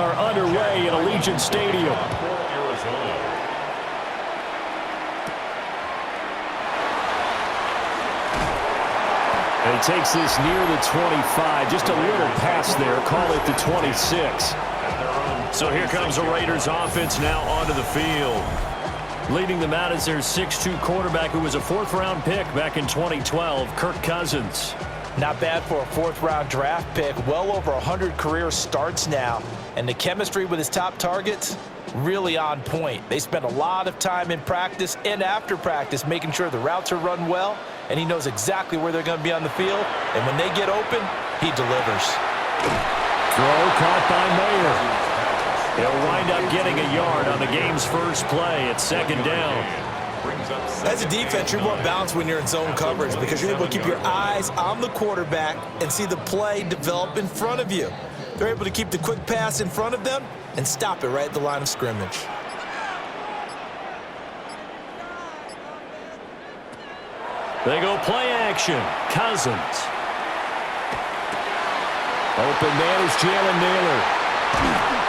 are underway at Allegiant Stadium. And he takes this near the 25. Just a little pass there. Call it the 26. So here comes the Raiders offense now onto the field. Leading them out is their 6'2 quarterback who was a fourth-round pick back in 2012, Kirk Cousins. Not bad for a fourth-round draft pick. Well over 100 career starts now. And the chemistry with his top targets, really on point. They spend a lot of time in practice and after practice making sure the routes are run well, and he knows exactly where they're going to be on the field. And when they get open, he delivers. Throw caught by Mayer. He'll wind up getting a yard on the game's first play at second down. As a defense, you're more balanced when you're in zone coverage because you're able to keep your eyes on the quarterback and see the play develop in front of you. They're able to keep the quick pass in front of them and stop it right at the line of scrimmage. They go play action. Cousins. Open man is Jalen Naylor.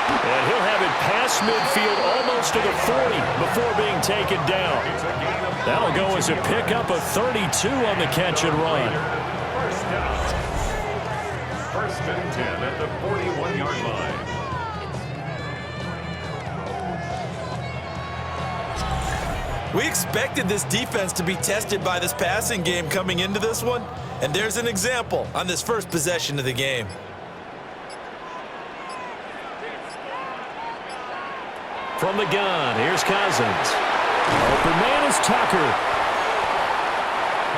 And he'll have it past midfield almost to the 40 before being taken down. That'll go as a pickup of 32 on the catch and run. First and 10 at the 41-yard line. We expected this defense to be tested by this passing game coming into this one, and there's an example on this first possession of the game. From the gun, here's Cousins. Open man is Tucker.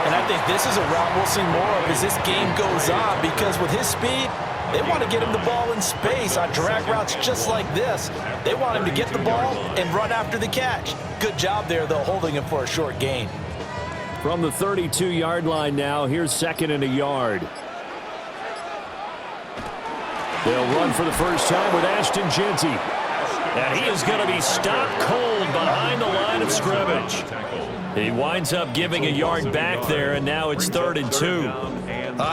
And I think this is a route we'll see more of as this game goes on, because with his speed, they want to get him the ball in space on drag routes just like this. They want him to get the ball and run after the catch. Good job there, though, holding him for a short gain. From the 32-yard line now, here's second and a yard. They'll run for the first time with Ashton Jeanty. And he is going to be stopped cold behind the line of scrimmage. He winds up giving a yard back there, and now it's 3rd and 2.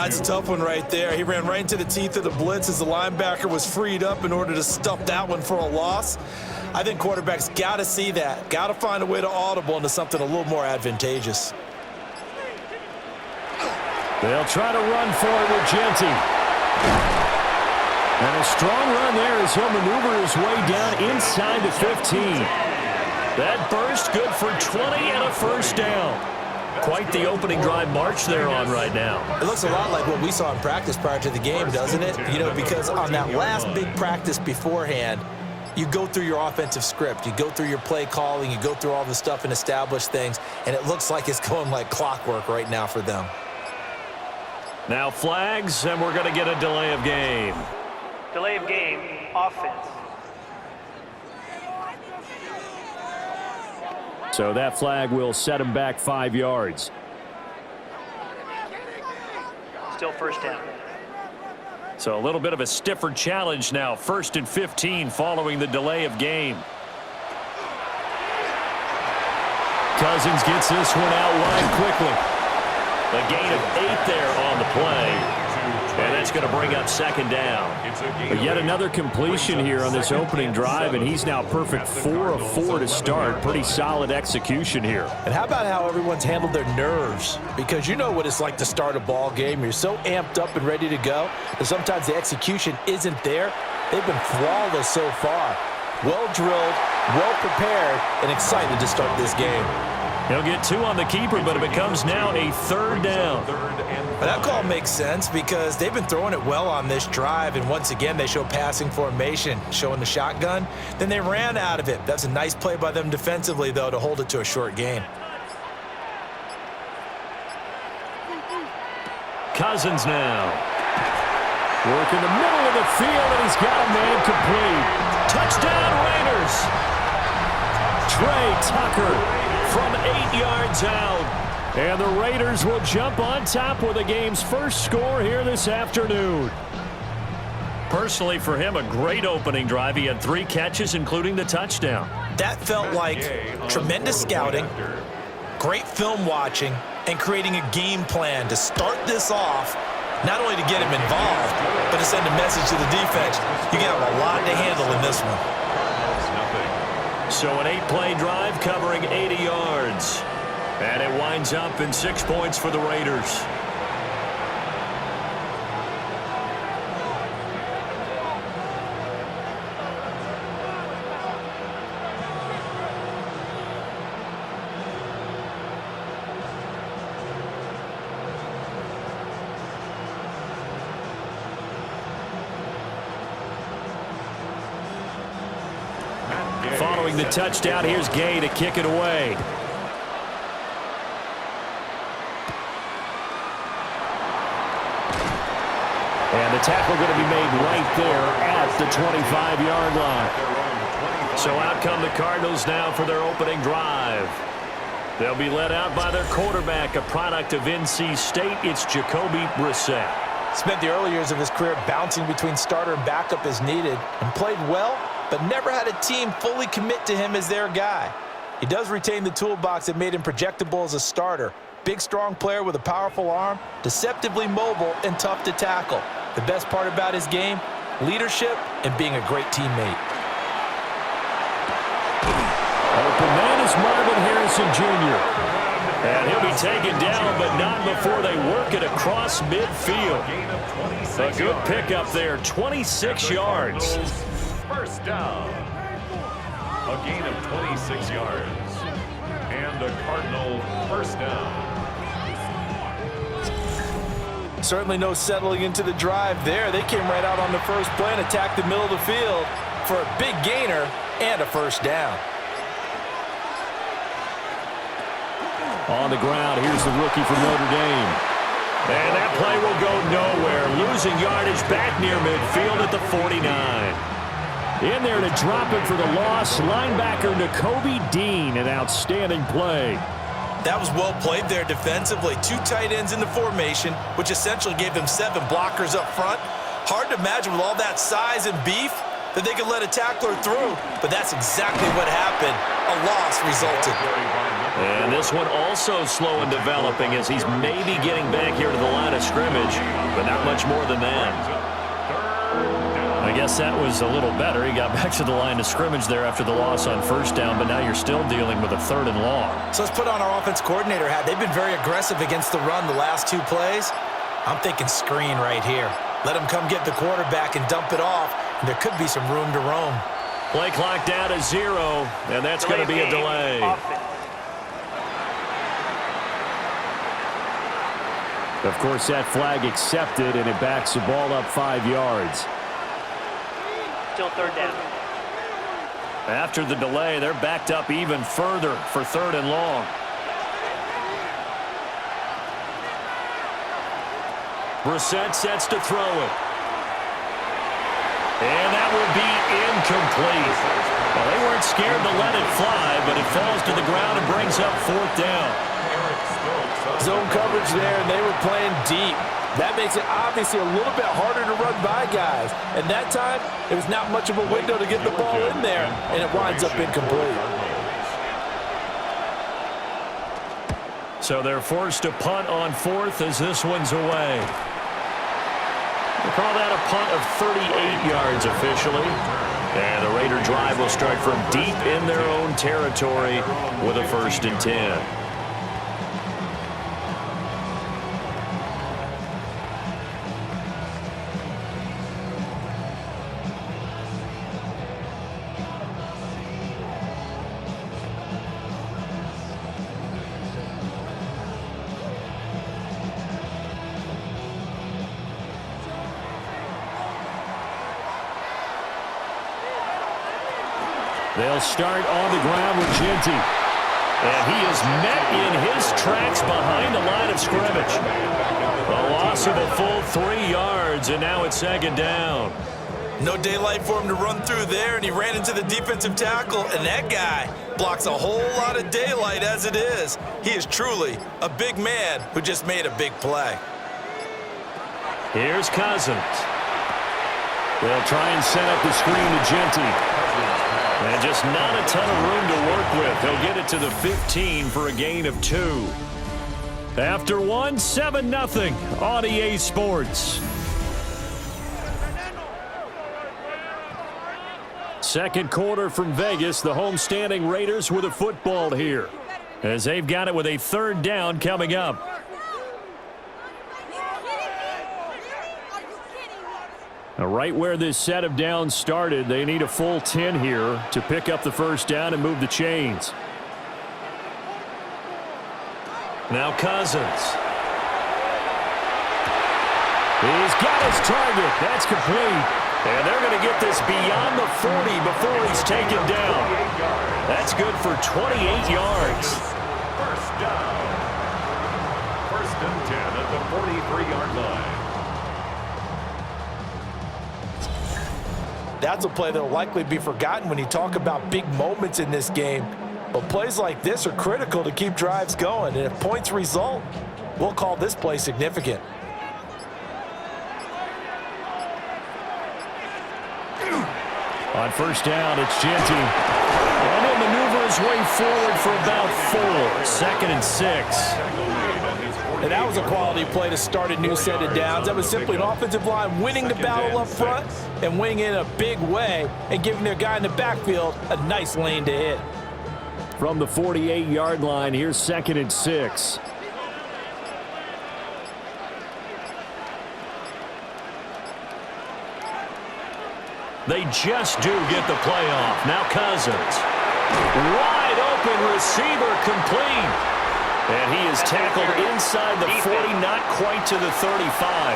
It's a tough one right there. He ran right into the teeth of the blitz as the linebacker was freed up in order to stuff that one for a loss. I think quarterbacks got to see that. Got to find a way to audible into something a little more advantageous. They'll try to run for it with Jeanty. And a strong run there as he'll maneuver his way down inside the 15. That burst good for 20 and a first down. Quite the opening drive march they're on right now. It looks a lot like what we saw in practice prior to the game, doesn't it? You know, because on that last big practice beforehand, you go through your offensive script. You go through your play calling. You go through all the stuff and establish things. And it looks like it's going like clockwork right now for them. Now flags, and we're going to get a delay of game. Delay of game, offense. So that flag will set him back 5 yards. Still first down. So a little bit of a stiffer challenge now. 1st and 15 following the delay of game. Cousins gets this one out wide quickly. A gain of 8 there on the play. And that's going to bring up second down. But yet another completion here on this opening drive, and he's now perfect 4 of 4 to start. Pretty solid execution here. And how about how everyone's handled their nerves? Because you know what it's like to start a ball game. You're so amped up and ready to go that sometimes the execution isn't there. They've been flawless so far. Well drilled, well prepared, and excited to start this game. He'll get 2 on the keeper, but it becomes now a 3rd down. That call makes sense because they've been throwing it well on this drive, and once again they show passing formation, showing the shotgun. Then they ran out of it. That's a nice play by them defensively, though, to hold it to a short gain. Cousins now. Work in the middle of the field, and he's got a man complete. Touchdown, Raiders! Trey Tucker from 8 yards out. And the Raiders will jump on top with the game's first score here this afternoon. Personally, for him, a great opening drive. He had 3 catches, including the touchdown. That felt like tremendous scouting, great film watching, and creating a game plan to start this off, not only to get him involved, but to send a message to the defense. You can have a lot to handle in this one. So an 8-play drive covering 80 yards. And it winds up in 6 points for the Raiders. Following the touchdown, here's Gay to kick it away. And the tackle going to be made right there at the 25-yard line. So out come the Cardinals now for their opening drive. They'll be led out by their quarterback, a product of NC State. It's Jacoby Brissett. Spent the early years of his career bouncing between starter and backup as needed, and played well, but never had a team fully commit to him as their guy. He does retain the toolbox that made him projectable as a starter. Big, strong player with a powerful arm, deceptively mobile, and tough to tackle. The best part about his game, leadership and being a great teammate. Open man is Marvin Harrison Jr. And he'll be taken down, but not before they work it across midfield. A good pickup there, 26 yards. First down. A gain of 26 yards. And a Cardinal first down. Certainly no settling into the drive there. They came right out on the first play and attacked the middle of the field for a big gainer and a first down. On the ground, here's the rookie from Notre Dame. And that play will go nowhere. Losing yardage back near midfield at the 49. In there to drop it for the loss, linebacker Nakobe Dean, an outstanding play. That was well played there defensively. 2 tight ends in the formation, which essentially gave them 7 blockers up front. Hard to imagine with all that size and beef that they could let a tackler through, but that's exactly what happened. A loss resulted. And this one also slow in developing as he's maybe getting back here to the line of scrimmage, but not much more than that. I guess that was a little better. He got back to the line of scrimmage there after the loss on first down, but now you're still dealing with a 3rd and long. So let's put on our offense coordinator hat. They've been very aggressive against the run the last 2 plays. I'm thinking screen right here. Let him come get the quarterback and dump it off, and there could be some room to roam. Play clock down to 0, and that's going to be a delay. Of course, that flag accepted, and it backs the ball up 5 yards. Still 3rd down. After the delay, they're backed up even further for 3rd and long. Brissett sets to throw it. And that will be incomplete. Well, they weren't scared to let it fly, but it falls to the ground and brings up 4th down. Zone coverage there, and they were playing deep. That makes it obviously a little bit harder to run by guys. And that time, it was not much of a window to get the ball in there, and it winds up incomplete. So they're forced to punt on 4th as this one's away. We'll call that a punt of 38 yards officially. And the Raider drive will start from deep in their own territory with a 1st and 10. They'll start on the ground with Ginty. And he is met in his tracks behind the line of scrimmage. A loss of a full 3 yards, and now it's 2nd down. No daylight for him to run through there, and he ran into the defensive tackle, and that guy blocks a whole lot of daylight as it is. He is truly a big man who just made a big play. Here's Cousins. They'll try and set up the screen to Ginty. And just not a ton of room to work with. He'll get it to the 15 for a gain of 2. After 1, 7-0 on EA Sports. Second quarter from Vegas. The homestanding Raiders with a football here, as they've got it with a third down coming up. Now, right where this set of downs started, they need a full 10 here to pick up the first down and move the chains. Now Cousins. He's got his target. That's complete. And they're going to get this beyond the 40 before he's taken down. That's good for 28 yards. First down. First and 10 at the 43-yard line. That's a play that will likely be forgotten when you talk about big moments in this game. But plays like this are critical to keep drives going. And if points result, we'll call this play significant. On first down, it's Genty. And he'll maneuver his way forward for about 4. Second and 6. And that was a quality play to start a new set of downs. That was simply an offensive line winning the battle up front and winning it in a big way and giving their guy in the backfield a nice lane to hit. From the 48-yard line, here's second and 6. They just do get the play off. Now Cousins. Wide open receiver complete. And he is tackled inside the 40, not quite to the 35.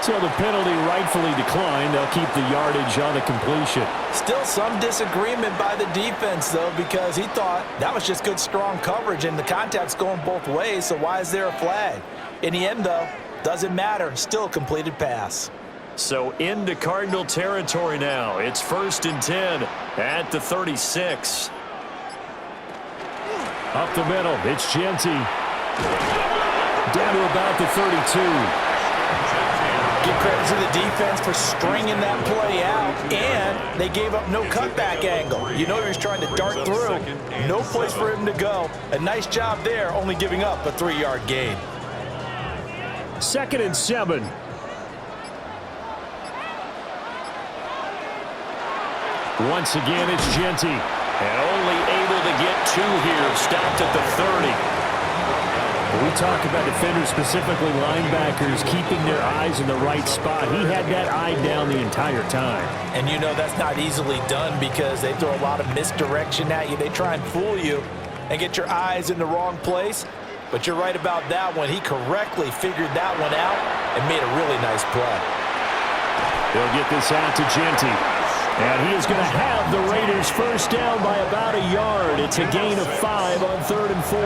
So the penalty rightfully declined. They'll keep the yardage on the completion. Still some disagreement by the defense, though, because he thought that was just good, strong coverage, and the contact's going both ways, so why is there a flag? In the end, though, doesn't matter. Still a completed pass. So into Cardinal territory now. It's first and 10 at the 36. Up the middle, it's Genty. Down to about the 32. Give credit to the defense for stringing that play out, and they gave up no cutback angle. You know he was trying to dart through. No place for him to go. A nice job there, only giving up a 3-yard gain. Second and 7. Once again, it's Genty. And only able to get 2 here. Stopped at the 30. We talk about defenders, specifically linebackers, keeping their eyes in the right spot. He had that eye down the entire time. And you know that's not easily done because they throw a lot of misdirection at you. They try and fool you and get your eyes in the wrong place. But you're right about that one. He correctly figured that one out and made a really nice play. They'll get this out to Genty. And he is going to have the Raiders first down by about a yard. It's a gain of 5 on 3rd and 4.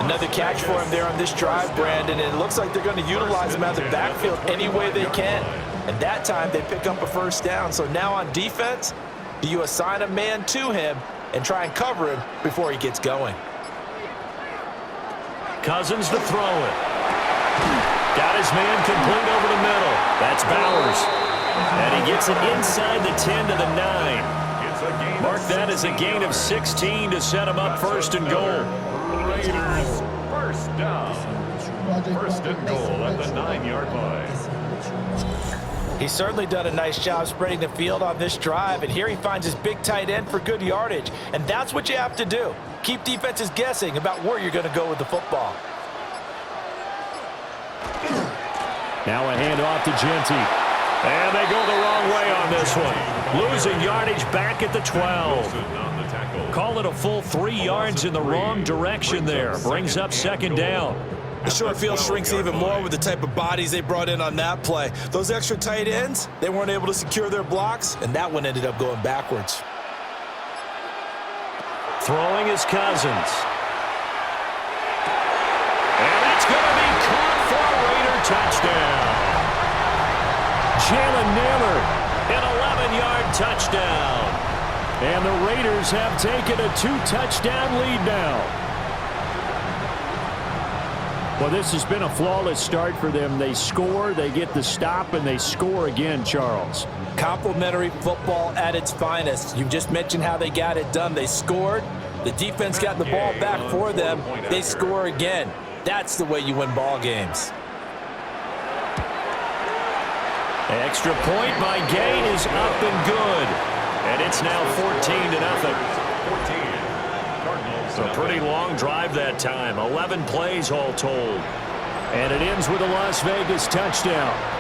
Another catch for him there on this drive, Brandon, and it looks like they're going to utilize him out of the backfield any way they can. And that time they pick up a first down. So now on defense, do you assign a man to him and try and cover him before he gets going? Cousins to throw it. Got his man complete over the middle. That's Bowers. And he gets it inside the 10 to the 9. Mark that as a gain of 16 to set him up first and goal. Raiders first down. First and goal at the 9-yard line. He's certainly done a nice job spreading the field on this drive, and here he finds his big tight end for good yardage. And that's what you have to do. Keep defenses guessing about where you're going to go with the football. Now a handoff to Genty. And they go the wrong way on this one. Losing yardage back at the 12. Call it a full 3 yards in the wrong direction there. Brings up second down. The short field shrinks even more with the type of bodies they brought in on that play. Those extra tight ends, they weren't able to secure their blocks, and that one ended up going backwards. Throwing is Cousins. And that's going to be caught for a Raider touchdown. Jalen Naylor, an 11-yard touchdown. And the Raiders have taken a 2-touchdown lead now. Well, this has been a flawless start for them. They score, they get the stop, and they score again, Charles. Complimentary football at its finest. You just mentioned how they got it done. They scored. The defense got the ball back for them. They score again. That's the way you win ball games. Extra point by Gay, It's now 14-0. 14. Cardinals. A pretty long drive that time. 11 plays all told. And it ends with a Las Vegas touchdown.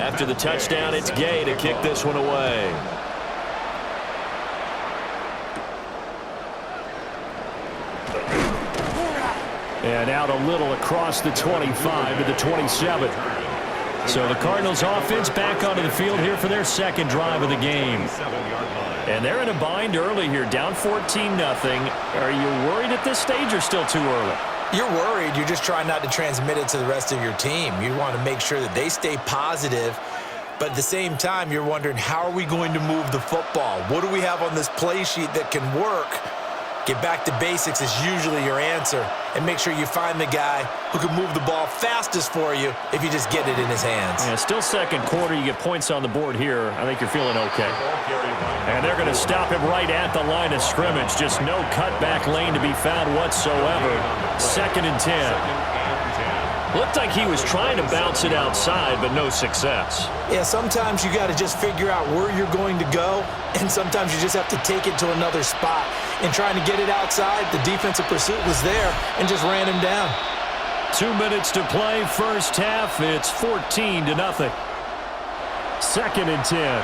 After the touchdown, it's Gay to kick this one away. And out a little across the 25 to the 27. So the Cardinals offense back onto the field here for their second drive of the game. And they're in a bind early here, down 14-0. Are you worried at this stage or still too early? You're worried. You're just trying not to transmit it to the rest of your team. You want to make sure that they stay positive. But at the same time, you're wondering, how are we going to move the football? What do we have on this play sheet that can work? Get back to basics is usually your answer. And make sure you find the guy who can move the ball fastest for you if you just get it in his hands. Yeah, still second quarter. You get points on the board here. I think you're feeling okay. And they're going to stop him right at the line of scrimmage. Just no cutback lane to be found whatsoever. 2nd and 10. Looked like he was trying to bounce it outside, but no success. Yeah, sometimes you got to just figure out where you're going to go, and sometimes you just have to take it to another spot. And trying to get it outside, the defensive pursuit was there and just ran him down. 2 minutes to play, first half. It's 14-0. 2nd and 10.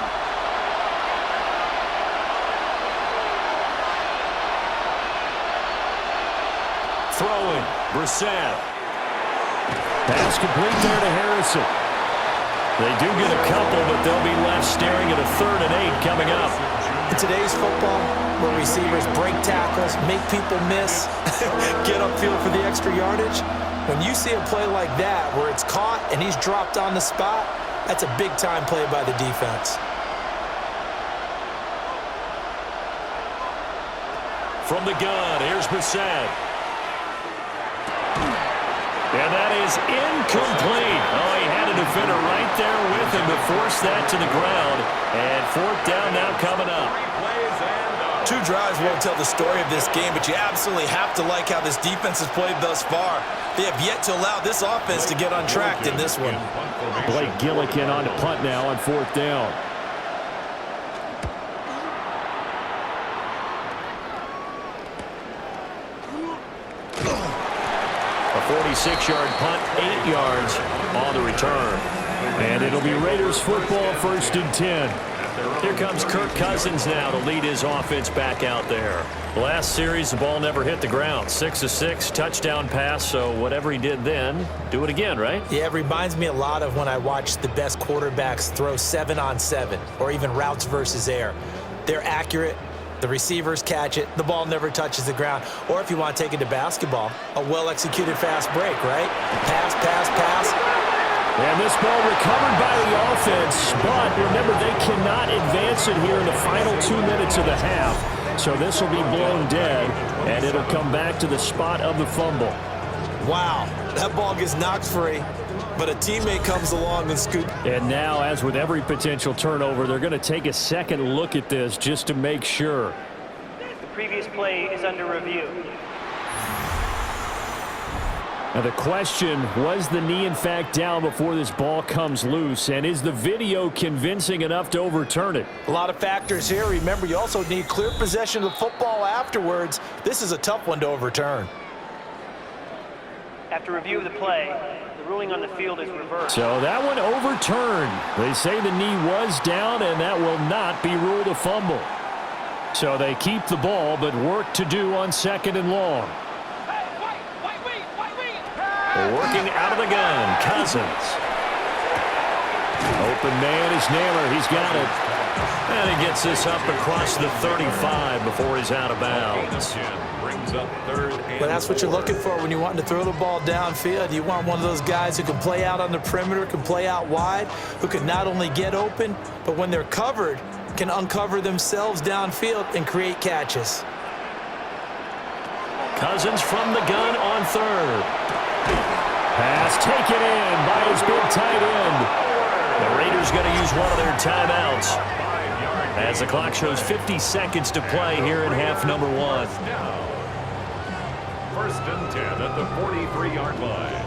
Throwing, Brissett. Pass complete there to Harrison. They do get a couple, but they'll be left staring at a 3rd and 8 coming up. In today's football, where receivers break tackles, make people miss, get upfield for the extra yardage, when you see a play like that where it's caught and he's dropped on the spot, that's a big-time play by the defense. From the gun, here's Brissett. And that is incomplete. Oh, he had a defender right there with him to force that to the ground. And 4th down now coming up. 2 drives won't tell the story of this game, but you absolutely have to like how this defense has played thus far. They have yet to allow this offense to get untracked in this one. Blake Gillikin on to punt now on 4th down. A 46-yard punt, 8 yards on the return. And it'll be Raiders football, 1st and 10. Here comes Kirk Cousins now to lead his offense back out there. Last series, the ball never hit the ground. 6 of 6, touchdown pass, so whatever he did then, do it again, right? Yeah, it reminds me a lot of when I watched the best quarterbacks throw 7-on-7 or even routes versus air. They're accurate. The receivers catch it. The ball never touches the ground. Or if you want to take it to basketball, a well-executed fast break, right? Pass, pass, pass. And this ball recovered by the offense, but remember, they cannot advance it here in the final 2 minutes of the half. So this will be blown dead, and it'll come back to the spot of the fumble. Wow, that ball gets knocked free, but a teammate comes along and scoops. And now, as with every potential turnover, they're going to take a second look at this just to make sure. The previous play is under review. Now the question, was the knee in fact down before this ball comes loose? And is the video convincing enough to overturn it? A lot of factors here. Remember, you also need clear possession of the football afterwards. This is a tough one to overturn. After review of the play, the ruling on the field is reversed. So that one overturned. They say the knee was down, and that will not be ruled a fumble. So they keep the ball, but work to do on 2nd and long. Working out of the gun, Cousins. Open man is Naylor. He's got it. And he gets this up across the 35 before he's out of bounds. Well, that's what you're looking for when you want to throw the ball downfield. You want one of those guys who can play out on the perimeter, can play out wide, who can not only get open, but when they're covered, can uncover themselves downfield and create catches. Cousins from the gun on 3rd. Pass taken in by his big tight end. The Raiders going to use one of their timeouts as the clock shows 50 seconds to play here in half number one. First and 10 at the 43-yard line.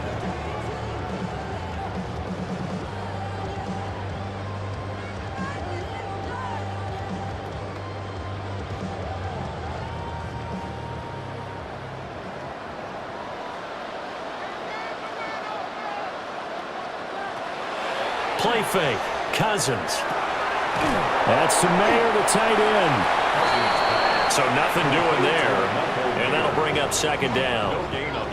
Play fake. Cousins. That's to Mayer, the tight end. So nothing doing there. And that'll bring up second down.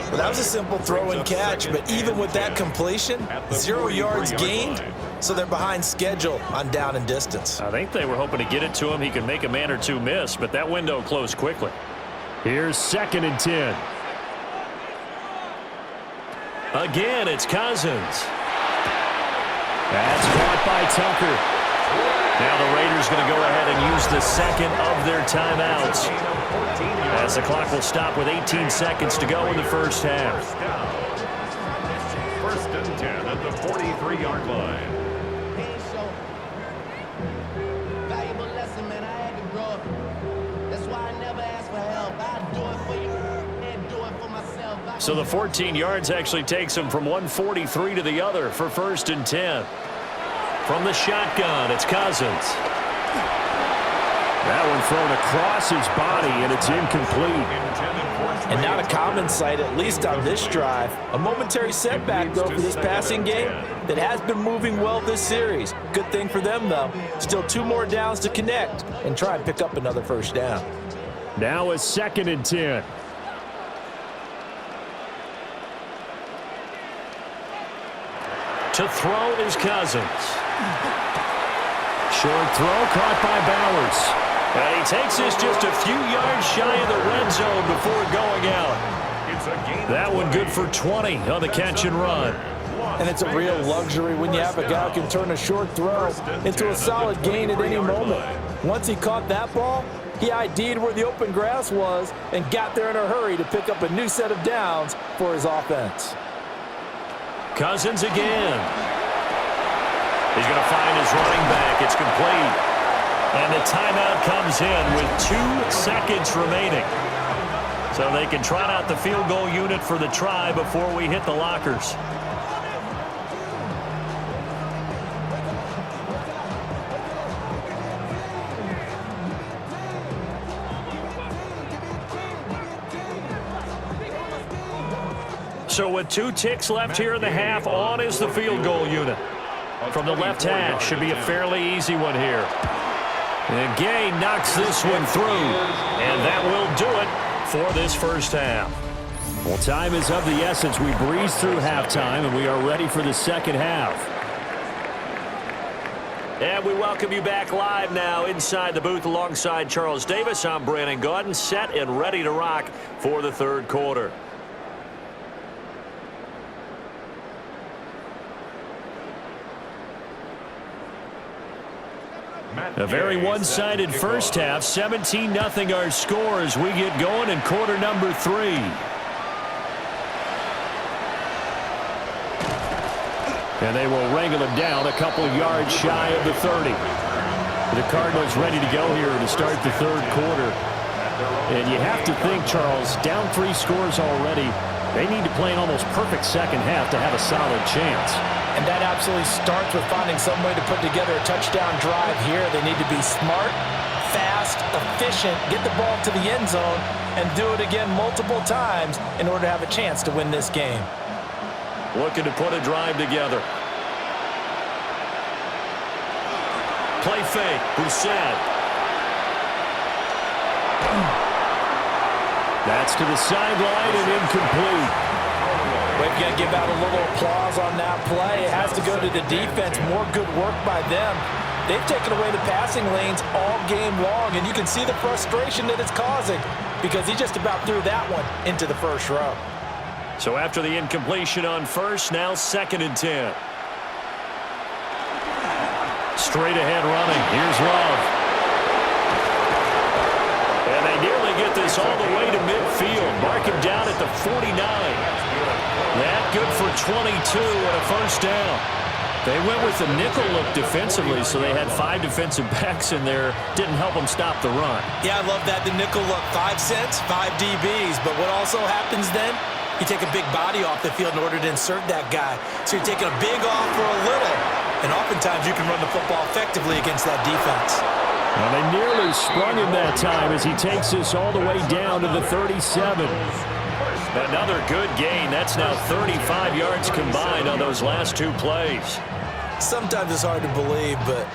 Well, that was a simple throw and catch, but even with that completion, 0 yards gained, so they're behind schedule on down and distance. I think they were hoping to get it to him. He could make a man or two miss, but that window closed quickly. Here's second and 10. Again, it's Cousins. That's caught by Tucker. Now the Raiders going to go ahead and use the second of their timeouts, as the clock will stop with 18 seconds to go in the first half. First and 10 at the 43-yard line. Valuable lesson, man. I had to grow up. That's why I never ask for help. I do it for you and do it for myself. So the 14 yards actually takes him from 143 to the other for first and 10. From the shotgun, it's Cousins. That one thrown across his body, and it's incomplete. And not a common sight, at least on this drive. A momentary setback, though, for this passing game that has been moving well this series. Good thing for them, though. Still 2 more downs to connect and try and pick up another first down. Now a second and 10. To throw is Cousins. Short throw caught by Bowers. And he takes this just a few yards shy of the red zone before going out. That one good for 20 on the catch and run. And it's a real luxury when you have a guy who can turn a short throw into a solid gain at any moment. Once he caught that ball, he ID'd where the open grass was and got there in a hurry to pick up a new set of downs for his offense. Cousins again. He's going to find his running back. It's complete. And the timeout comes in with 2 seconds remaining. So they can trot out the field goal unit for the try before we hit the lockers. So with 2 ticks left here in the half, on is the field goal unit. From the left hash, should be a fairly easy one here. And Gay knocks this one through. And that will do it for this first half. Well, time is of the essence. We breeze through halftime, and we are ready for the second half. And we welcome you back live now inside the booth alongside Charles Davis. I'm Brandon Gaudin, set and ready to rock for the third quarter. A very one-sided first half. 17-0 our score as we get going in quarter number 3. And they will wrangle him down a couple yards shy of the 30. The Cardinals ready to go here to start the third quarter. And you have to think, Charles, down 3 scores already. They need to play an almost perfect second half to have a solid chance. And that absolutely starts with finding some way to put together a touchdown drive here. They need to be smart, fast, efficient, get the ball to the end zone, and do it again multiple times in order to have a chance to win this game. Looking to put a drive together. Play fake. Brissett. That's to the sideline and incomplete. We've got to give out a little applause on that play. It has to go to the defense. More good work by them. They've taken away the passing lanes all game long, and you can see the frustration that it's causing because he just about threw that one into the first row. So after the incompletion on first, now second and 10. Straight ahead running. Here's Love. And they nearly get this all the way to midfield. Mark him down at the 49. That good for 22 and a first down. They went with the nickel look defensively, so they had 5 defensive backs in there. Didn't help them stop the run. Yeah, I love that. The nickel look, 5 cents, 5 DBs. But what also happens then, you take a big body off the field in order to insert that guy. So you're taking a big off for a little. And oftentimes you can run the football effectively against that defense. Well, they nearly sprung him that time as he takes this all the way down to the 37. Another good gain. That's now 35 yards combined on those last 2 plays. Sometimes it's hard to believe, but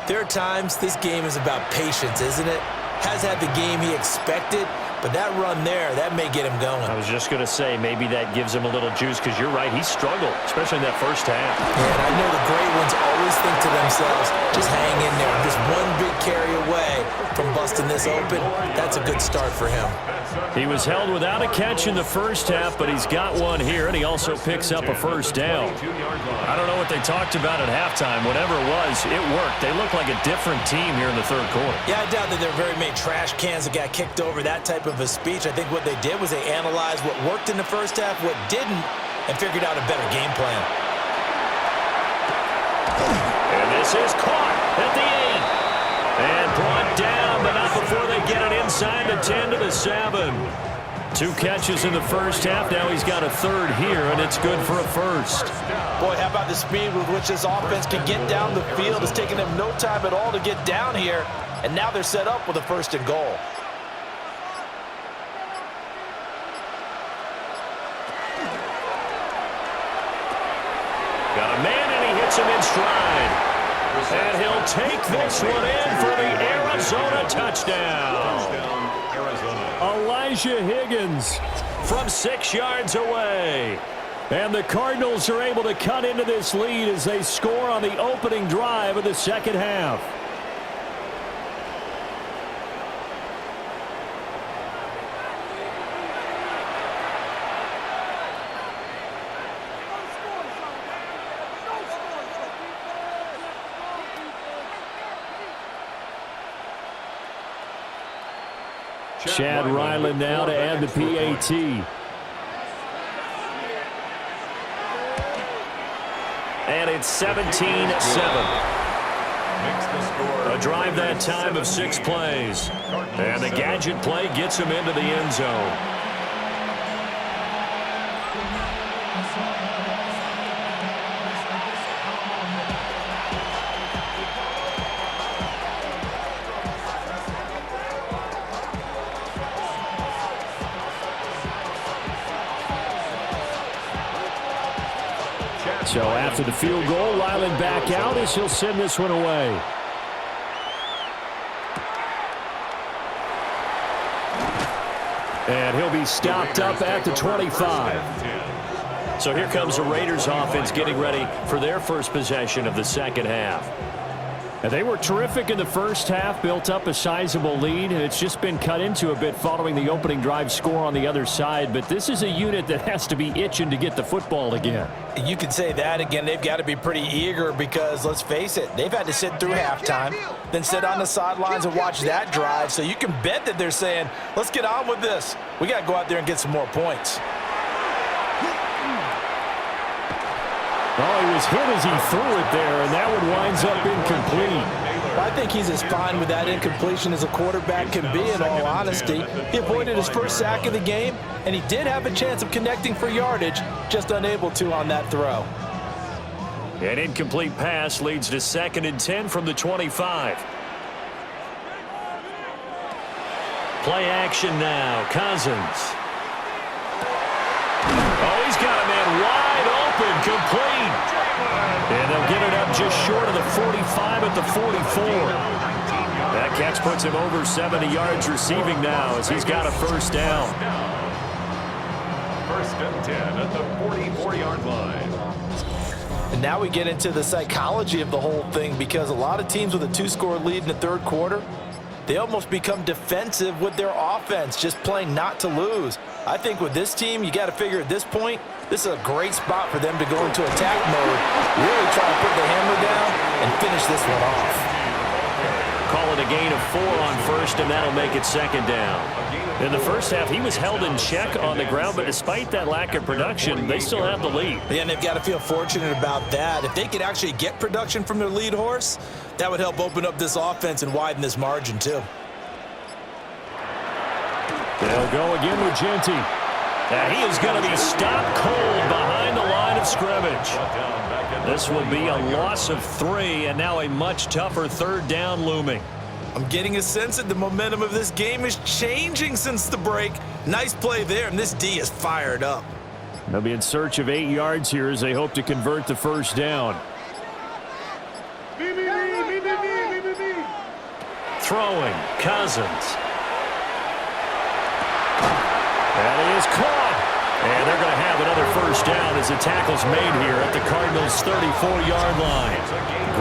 there are times this game is about patience, isn't it? Has had the game he expected, but that run there, that may get him going. I was just going to say, maybe that gives him a little juice, because you're right, he struggled, especially in that first half. Yeah, and I know the great ones always think to themselves, just hang in there. Just one big carry away from busting this open. That's a good start for him. He was held without a catch in the first half, but he's got one here, and he also picks up a first down. I don't know what they talked about at halftime. Whatever it was, it worked. They look like a different team here in the third quarter. Yeah, I doubt that there are very many trash cans that got kicked over, that type of a speech. I think what they did was they analyzed what worked in the first half, what didn't, and figured out a better game plan. And this is caught at the 8. And brought down, but not before they get it inside the 10 to the 7. 2 catches in the first half. Now he's got a third here, and it's good for a first. Boy, how about the speed with which this offense can get down the field? It's taken them no time at all to get down here, and now they're set up with a first and goal. Got a man, and he hits him in stride. And he'll take this one in for the Arizona touchdown. Elijah Higgins from 6 yards away. And the Cardinals are able to cut into this lead as they score on the opening drive of the second half. Chad Ryland now to add the PAT. And it's 17-7. A drive that time of 6 plays. And the gadget play gets him into the end zone. So after the field goal, Ryland back out as he'll send this one away. And he'll be stopped up at the 25. So here comes the Raiders offense getting ready for their first possession of the second half. And they were terrific in the first half, built up a sizable lead, and it's just been cut into a bit following the opening drive score on the other side. But this is a unit that has to be itching to get the football again. You could say that again. They've got to be pretty eager because, let's face it, they've had to sit through halftime, then sit on the sidelines and watch that drive. So you can bet that they're saying, let's get on with this. We got to go out there and get some more points. Oh, he was hit as he threw it there, and that one winds up incomplete. I think he's as fine with that incompletion as a quarterback can be, in all honesty. He avoided his first sack of the game, and he did have a chance of connecting for yardage, just unable to on that throw. An incomplete pass leads to 2nd and 10 from the 25. Play action now. Cousins. Oh, he's got a man wide open, complete. And they'll get it up just short of the 45 at the 44. That catch puts him over 70 yards receiving now as he's got a first down. 1st and 10 at the 44-yard line. And now we get into the psychology of the whole thing, because a lot of teams with a 2-score lead in the third quarter, they almost become defensive with their offense, just playing not to lose. I think with this team, you got to figure at this point, this is a great spot for them to go into attack mode, really try to put the hammer down and finish this one off. Call it with a gain of 4 on first, and that'll make it second down. In the first half, he was held in check on the ground, but despite that lack of production, they still have the lead. Yeah, and they've got to feel fortunate about that. If they could actually get production from their lead horse, that would help open up this offense and widen this margin, too. They'll go again with Genty. And he is going to be stopped cold behind the line of scrimmage. This will be a loss of 3, and now a much tougher third down looming. I'm getting a sense that the momentum of this game is changing since the break. Nice play there, and this D is fired up. They'll be in search of 8 yards here as they hope to convert the first down. Throwing, Cousins. That is caught. And they're going to have another first down as the tackle's made here at the Cardinals' 34-yard line.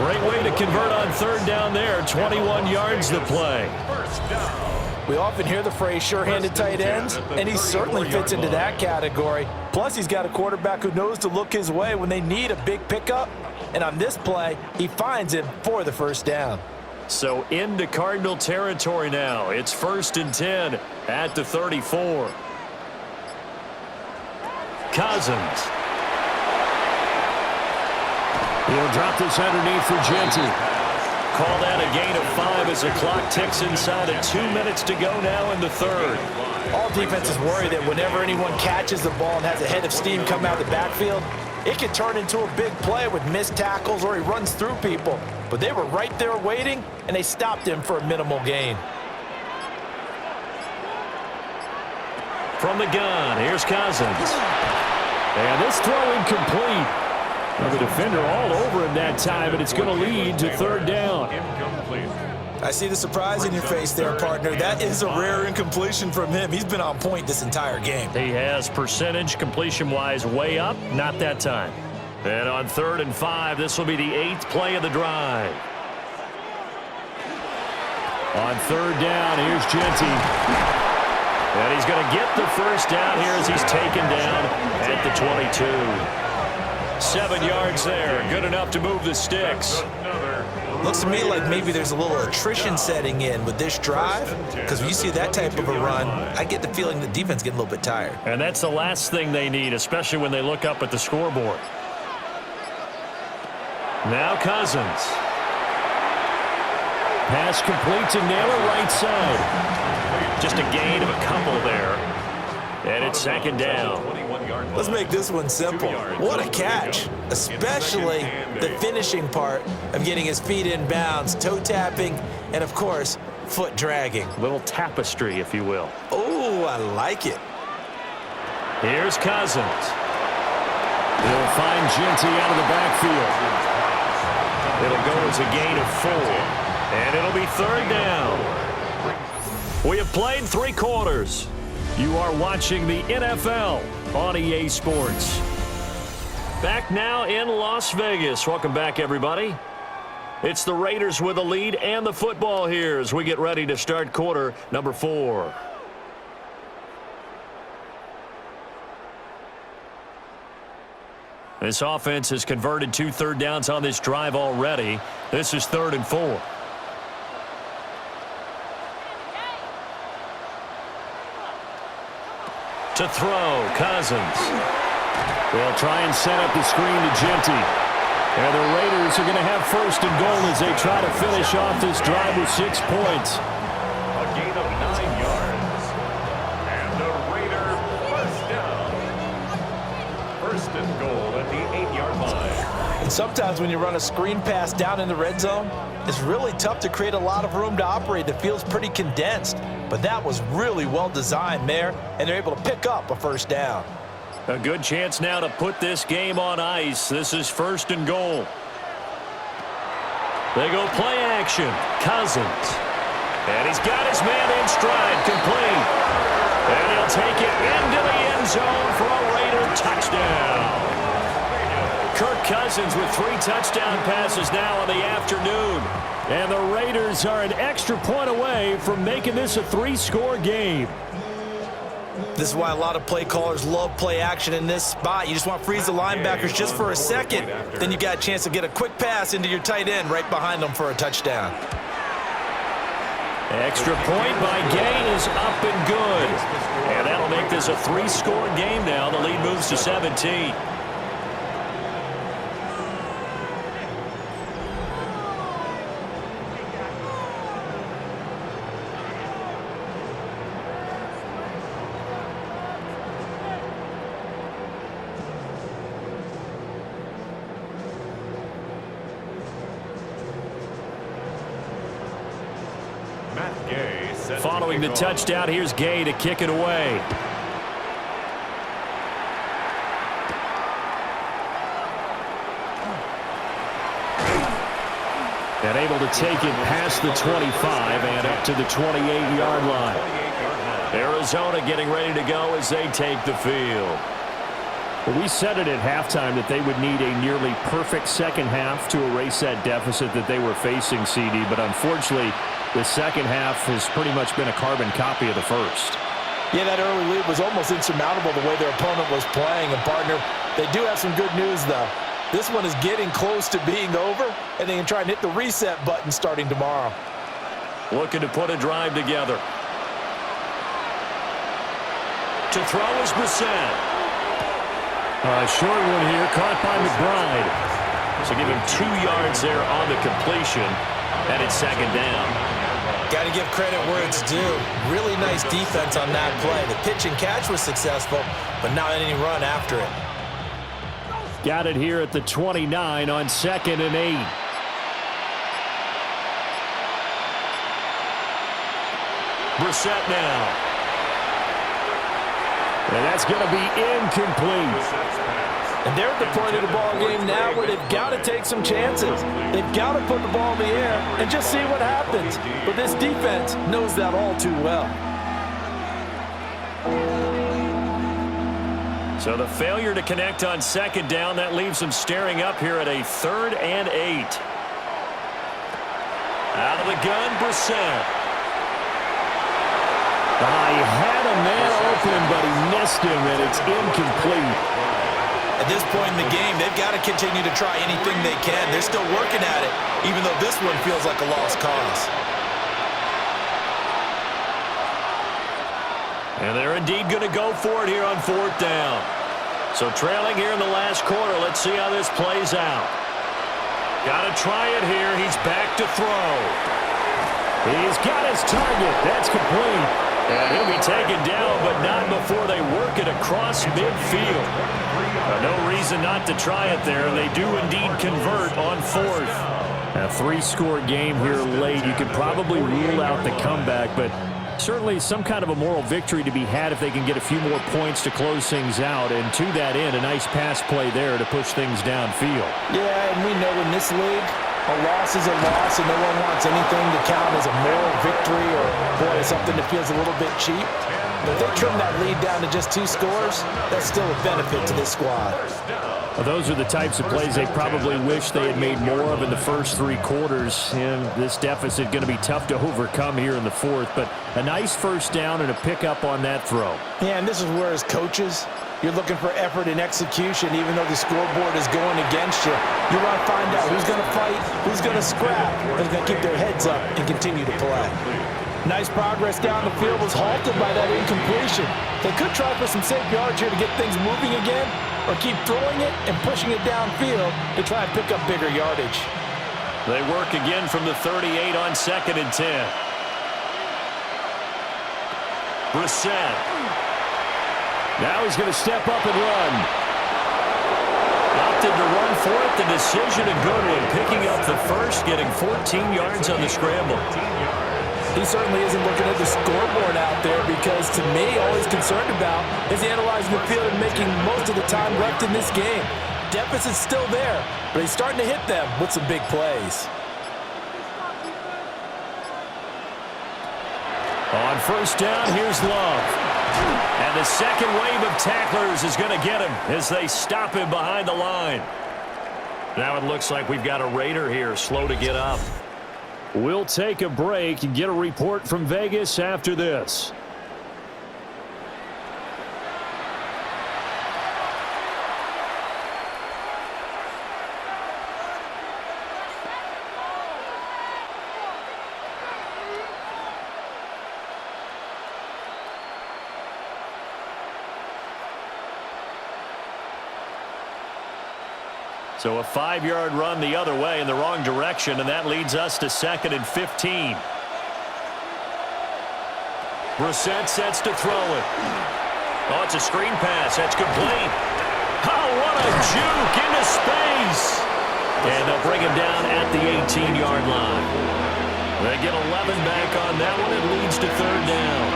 Great way to convert on third down there. 21 yards to play. We often hear the phrase sure-handed tight ends, and he certainly fits into that category. Plus, he's got a quarterback who knows to look his way when they need a big pickup. And on this play, he finds him for the first down. So into Cardinal territory now. It's 1st and 10 at the 34. Cousins. He'll drop this underneath for Genty. Call that a gain of 5 as the clock ticks inside of 2 minutes to go now in the third. All defenses worry that whenever anyone catches the ball and has a head of steam come out of the backfield, it can turn into a big play with missed tackles or he runs through people. But they were right there waiting, and they stopped him for a minimal gain. From the gun, here's Cousins. And this throw incomplete. Well, the defender all over him that time, and it's going to lead to third down. I see the surprise in your face there, partner. That is a rare incompletion from him. He's been on point this entire game. He has percentage completion-wise way up, not that time. And on 3rd and 5, this will be the 8th play of the drive. On 3rd down, here's Genty. And he's going to get the first down here as he's taken down at the 22. 7 yards there, good enough to move the sticks. Looks to me like maybe there's a little attrition setting in with this drive, because when you see that type of a run, I get the feeling the defense getting a little bit tired. And that's the last thing they need, especially when they look up at the scoreboard. Now Cousins. Pass complete to Naylor, right side. Just a gain of a couple there. And it's 2nd down. Let's make this one simple. What a catch, especially the finishing part of getting his feet in bounds, toe tapping, and of course, foot dragging. Little tapestry, if you will. Oh, I like it. Here's Cousins. He'll find Genty out of the backfield. It'll go as a gain of 4. And it'll be 3rd down. We have played 3 quarters. You are watching the NFL on EA Sports. Back now in Las Vegas. Welcome back, everybody. It's the Raiders with the lead and the football here as we get ready to start quarter number 4. This offense has converted 2 third downs on this drive already. This is 3rd and 4. To throw, Cousins. They'll try and set up the screen to Genty. And the Raiders are going to have 1st and goal as they try to finish off this drive with 6 points. A gain of 9 yards. And the Raider first down. 1st and goal at the 8-yard line. And sometimes when you run a screen pass down in the red zone, it's really tough to create a lot of room to operate. The field's pretty condensed. But that was really well designed there, and they're able to pick up a 1st down. A good chance now to put this game on ice. This is 1st and goal. They go play action. Cousins. And he's got his man in stride, complete. And he'll take it into the end zone for a Raider touchdown. Kirk Cousins with 3 touchdown passes now in the afternoon. And the Raiders are an extra point away from making this a 3-score game. This is why a lot of play callers love play action in this spot. You just want to freeze the linebackers just for a second. Then you got a chance to get a quick pass into your tight end right behind them for a touchdown. Extra point by Gay is up and good. And that'll make this a 3-score game now. The lead moves to 17. Following the touchdown, here's Gay to kick it away. And able to take it past the 25 and up to the 28-yard line. Arizona getting ready to go as they take the field. Well, we said it at halftime that they would need a nearly perfect second half to erase that deficit that they were facing, CD. But unfortunately, the second half has pretty much been a carbon copy of the first. Yeah, that early lead was almost insurmountable the way their opponent was playing. And, partner, they do have some good news, though. This one is getting close to being over, and they can try and hit the reset button starting tomorrow. Looking to put a drive together. To throw is Brissett. Short one here, caught by McBride. So give him 2 yards there on the completion, and it's second down. Got to give credit where it's due. Really nice defense on that play. The pitch and catch was successful, but not any run after it. Got it here at the 29 on 2nd and 8. Brissett now. And that's going to be incomplete. And they're at the point of the ball game now where they've got to take some chances. They've got to put the ball in the air and just see what happens. But this defense knows that all too well. So the failure to connect on second down, that leaves them staring up here at a 3rd and 8. Out of the gun, Brissett. He had a man open, but he missed him, and it's incomplete. At this point in the game, they've got to continue to try anything they can. They're still working at it, even though this one feels like a lost cause. And they're indeed going to go for it here on 4th down. So trailing here in the last quarter, let's see how this plays out. Got to try it here. He's back to throw. He's got his target. That's complete. And he'll be taken down, but not before they work it across midfield. No reason not to try it there. They do indeed convert on 4th. A 3-score game here late. You could probably rule out the comeback, but certainly some kind of a moral victory to be had if they can get a few more points to close things out. And to that end, a nice pass play there to push things downfield. Yeah, and we know in this league, a loss is a loss, and no one wants anything to count as a moral victory or, boy, something that feels a little bit cheap. But if they trim that lead down to just 2 scores, that's still a benefit to this squad. Well, those are the types of plays they probably wish they had made more of in the first 3 quarters. And this deficit going to be tough to overcome here in the 4th. But a nice first down and a pickup on that throw. Yeah, and this is where, as coaches, you're looking for effort and execution, even though the scoreboard is going against you. You want to find out who's going to fight, who's going to scrap, and who's going to keep their heads up and continue to play. Nice progress down the field was halted by that incompletion. They could try for some safe yards here to get things moving again, or keep throwing it and pushing it downfield to try and pick up bigger yardage. They work again from the 38 on 2nd and 10. Brissett. Now he's going to step up and run. Opted to run for it. The decision a good one. Picking up the first, getting 14 yards on the scramble. He certainly isn't looking at the scoreboard out there because, to me, all he's concerned about is analyzing the field and making most of the time left in this game. Deficit's still there, but he's starting to hit them with some big plays. On first down, here's Love. And the second wave of tacklers is going to get him as they stop him behind the line. Now it looks like we've got a Raider here, slow to get up. We'll take a break and get a report from Vegas after this. So a 5-yard run the other way in the wrong direction, and that leads us to 2nd and 15. Brissett sets to throw it. Oh, it's a screen pass. That's complete. Oh, what a juke into space. And they'll bring him down at the 18-yard line. They get 11 back on that one. It leads to 3rd down.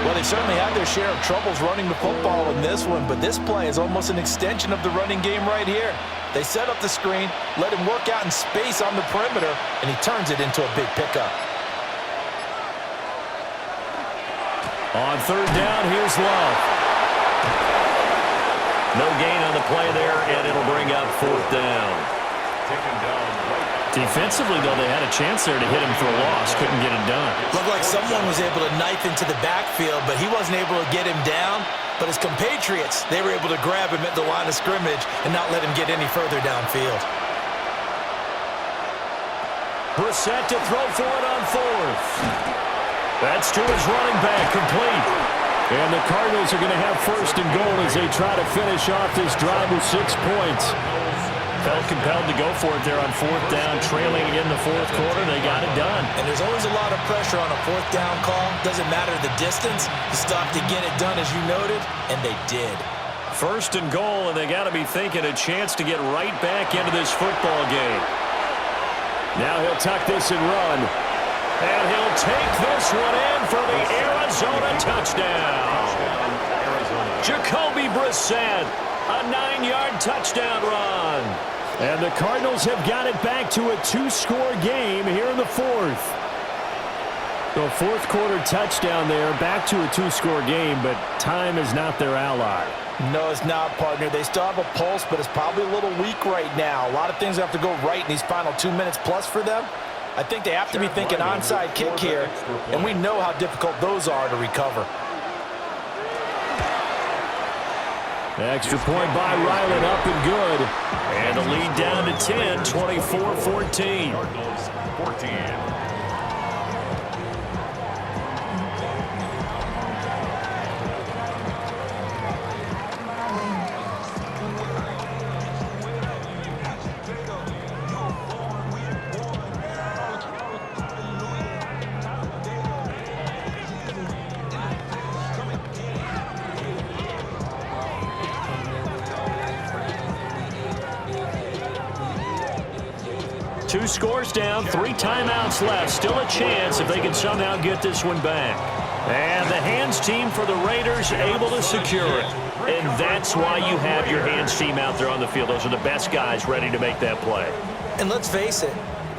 Well, they certainly had their share of troubles running the football in this one, but this play is almost an extension of the running game right here. They set up the screen, let him work out in space on the perimeter, and he turns it into a big pickup. On 3rd down, here's Love. No gain on the play there, and it'll bring up 4th down. Defensively, though, they had a chance there to hit him for a loss. Couldn't get it done. Looked like someone was able to knife into the backfield, but he wasn't able to get him down. But his compatriots, they were able to grab him at the line of scrimmage and not let him get any further downfield. Brissett to throw for it on 4th. That's to his running back, complete. And the Cardinals are going to have 1st and goal as they try to finish off this drive with 6 points. Felt compelled to go for it there on 4th down, trailing in the 4th quarter. They got it done. And there's always a lot of pressure on a 4th down call. Doesn't matter the distance. You stop to get it done, as you noted, and they did. 1st and goal, and they got to be thinking a chance to get right back into this football game. Now he'll tuck this and run. And he'll take this one in for the Arizona touchdown. Jacoby Brissett, a 9-yard touchdown run. And the Cardinals have got it back to a 2-score game here in the 4th. So 4th quarter touchdown there, back to a 2-score game, but time is not their ally. No, it's not, partner. They still have a pulse, but it's probably a little weak right now. A lot of things have to go right in these final 2 minutes plus for them. I think they have to be thinking onside kick here, and we know how difficult those are to recover. Extra point by Ryland, up and good. And the lead down to 10, 24-14. Cardinals 14. Two scores down, 3 timeouts left. Still a chance if they can somehow get this one back. And the hands team for the Raiders able to secure it. And that's why you have your hands team out there on the field. Those are the best guys ready to make that play. And let's face it,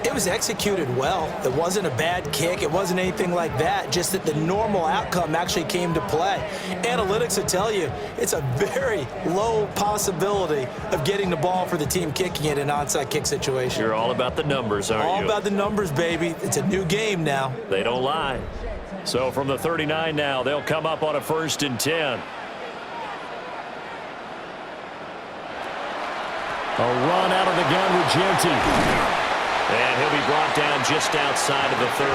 it was executed well. It wasn't a bad kick. It wasn't anything like that, just that the normal outcome actually came to play. Analytics will tell you it's a very low possibility of getting the ball for the team kicking it in an onside kick situation. You're all about the numbers, aren't you? All about the numbers, baby. It's a new game now. They don't lie. So from the 39 now, they'll come up on a 1st and 10. A run out of the gun with Genty. And he'll be brought down just outside of the 30.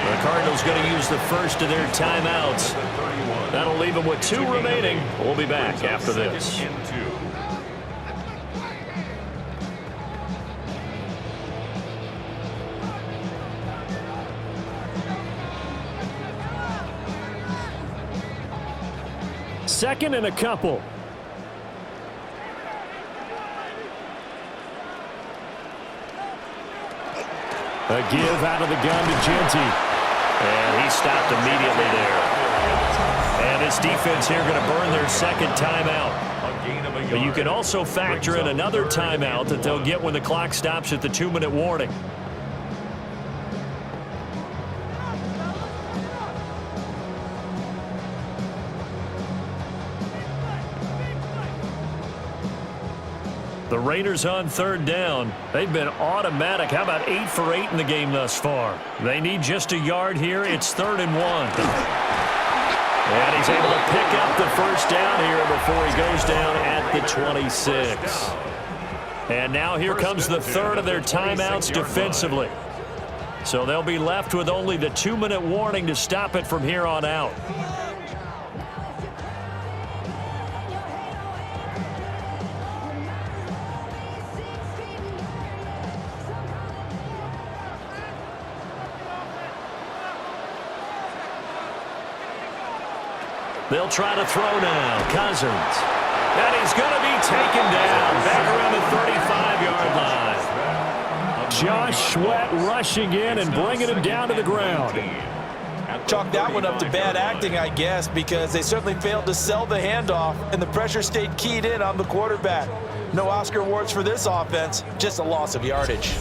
The Cardinals going to use the first of their timeouts. That'll leave them with 2 remaining. We'll be back after this. Second and a couple. A give out of the gun to Genty. And he stopped immediately there. And this defense here going to burn their 2nd timeout. But you can also factor in another timeout that they'll get when the clock stops at the 2-minute warning. The Raiders on 3rd down. They've been automatic. How about 8 for 8 in the game thus far? They need just a yard here. It's 3rd and 1. And he's able to pick up the 1st down here before he goes down at the 26. And now here comes the 3rd of their timeouts defensively. So they'll be left with only the 2-minute warning to stop it from here on out. They'll try to throw now. Cousins. And he's going to be taken down back around the 35-yard line. Josh Sweat rushing in and bringing him down to the ground. Chalk that one up to bad acting, I guess, because they certainly failed to sell the handoff, and the pressure stayed keyed in on the quarterback. No Oscar awards for this offense, just a loss of yardage.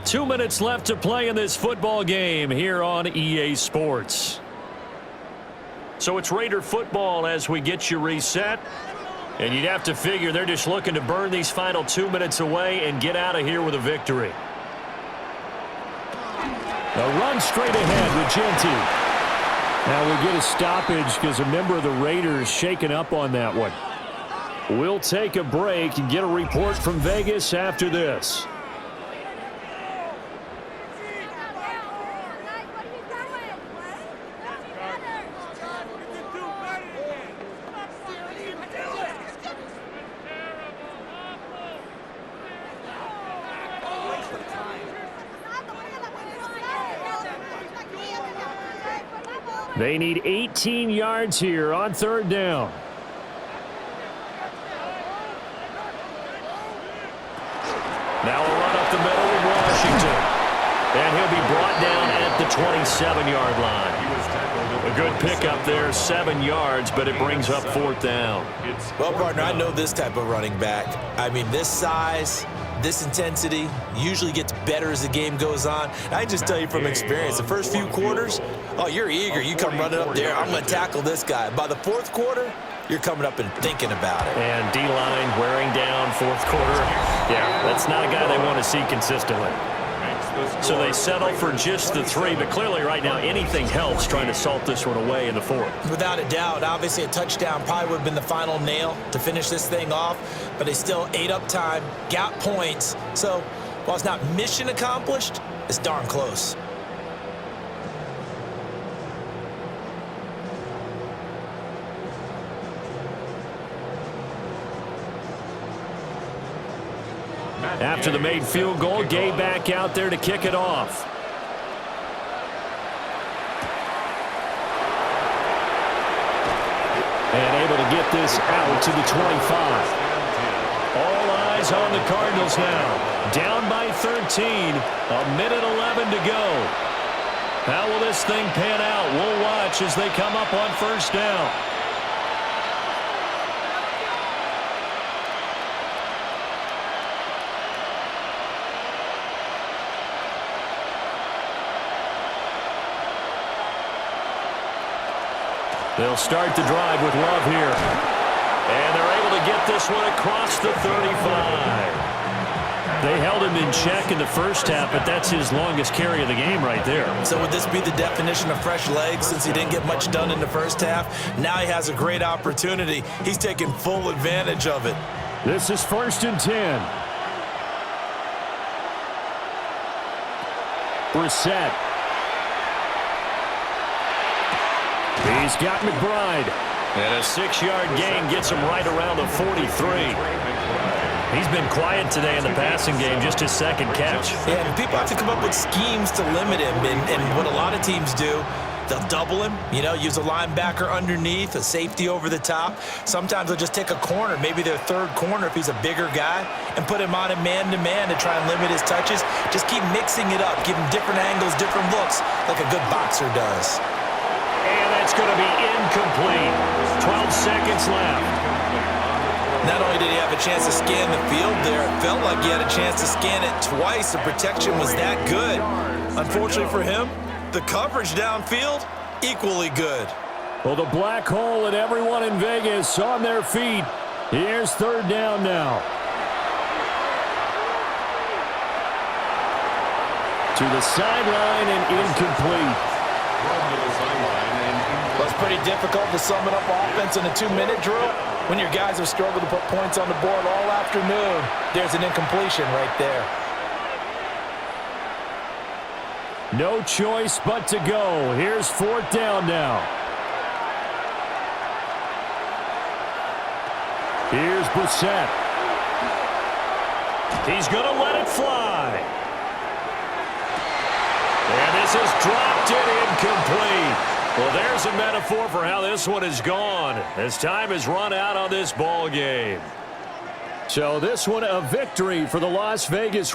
2 minutes left to play in this football game here on EA Sports. So it's Raider football as we get you reset. And you'd have to figure they're just looking to burn these final 2 minutes away and get out of here with a victory. A run straight ahead with Genty. Now we get a stoppage because a member of the Raiders shaken up on that one. We'll take a break and get a report from Vegas after this. They need 18 yards here on third down. Now a run up the middle with Washington. And he'll be brought down at the 27-yard line. A good pickup there, 7 yards, but it brings up fourth down. Well, partner, I know this type of running back. I mean, this size, this intensity usually gets better as the game goes on. I just tell you from experience, the first few quarters, oh, you're eager. You come running up there, I'm going to tackle this guy. By the fourth quarter, you're coming up and thinking about it. And D-line wearing down fourth quarter. Yeah, that's not a guy they want to see consistently. So they settle for just the 3, but clearly right now anything helps trying to salt this one away in the fourth. Without a doubt, obviously a touchdown probably would have been the final nail to finish this thing off, but they still ate up time, got points. So while it's not mission accomplished, it's darn close. After the made field goal, Gay back out there to kick it off. And able to get this out to the 25. All eyes on the Cardinals now. Down by 13. A minute 11 to go. How will this thing pan out? We'll watch as they come up on first down. They'll start the drive with Love here. And they're able to get this one across the 35. They held him in check in the first half, but that's his longest carry of the game right there. So would this be the definition of fresh legs since he didn't get much done in the first half? Now he has a great opportunity. He's taking full advantage of it. This is 1st and 10. Brissett. He's got McBride. And a 6-yard gain gets him right around the 43. He's been quiet today in the passing game, just his second catch. Yeah, and people have to come up with schemes to limit him. And what a lot of teams do, they'll double him, use a linebacker underneath, a safety over the top. Sometimes they'll just take a corner, maybe their third corner if he's a bigger guy, and put him on a man-to-man to try and limit his touches. Just keep mixing it up, give him different angles, different looks, like a good boxer does. And that's going to be incomplete. 12 seconds left. Not only did he have a chance to scan the field there, it felt like he had a chance to scan it twice. The protection was that good. Unfortunately for him, the coverage downfield, equally good. Well, the black hole and everyone in Vegas on their feet. Here's third down now. To the sideline and incomplete. Well, it's pretty difficult to sum it up offense in a 2-minute drill when your guys have struggled to put points on the board all afternoon. There's an incompletion right there. No choice but to go. Here's fourth down now. Here's Brissett. He's going to let it fly. And this is dropped and incomplete. Well, there's a metaphor for how this one is gone, as time has run out on this ball game. So this one a victory for the Las Vegas